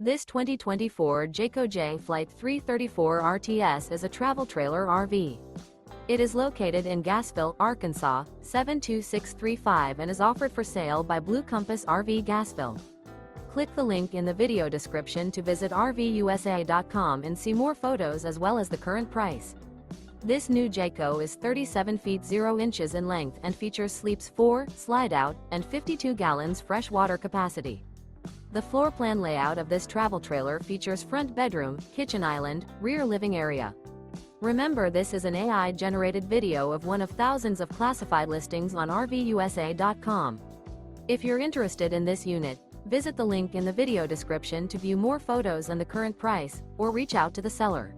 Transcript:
This 2024 Jayco Jay Flight 334 RTS is a travel trailer RV. It is located in Gassville, Arkansas, 72635 and is offered for sale by Blue Compass RV Gassville. Click the link in the video description to visit RVUSA.com and see more photos as well as the current price. This new Jayco is 37 feet 0 inches in length and features sleeps 4, Slideout, and 52 gallons fresh water capacity. The floor plan layout of this travel trailer features front bedroom, kitchen island, rear living area. Remember, this is an AI-generated video of one of thousands of classified listings on RVUSA.com. If you're interested in this unit, visit the link in the video description to view more photos and the current price, or reach out to the seller.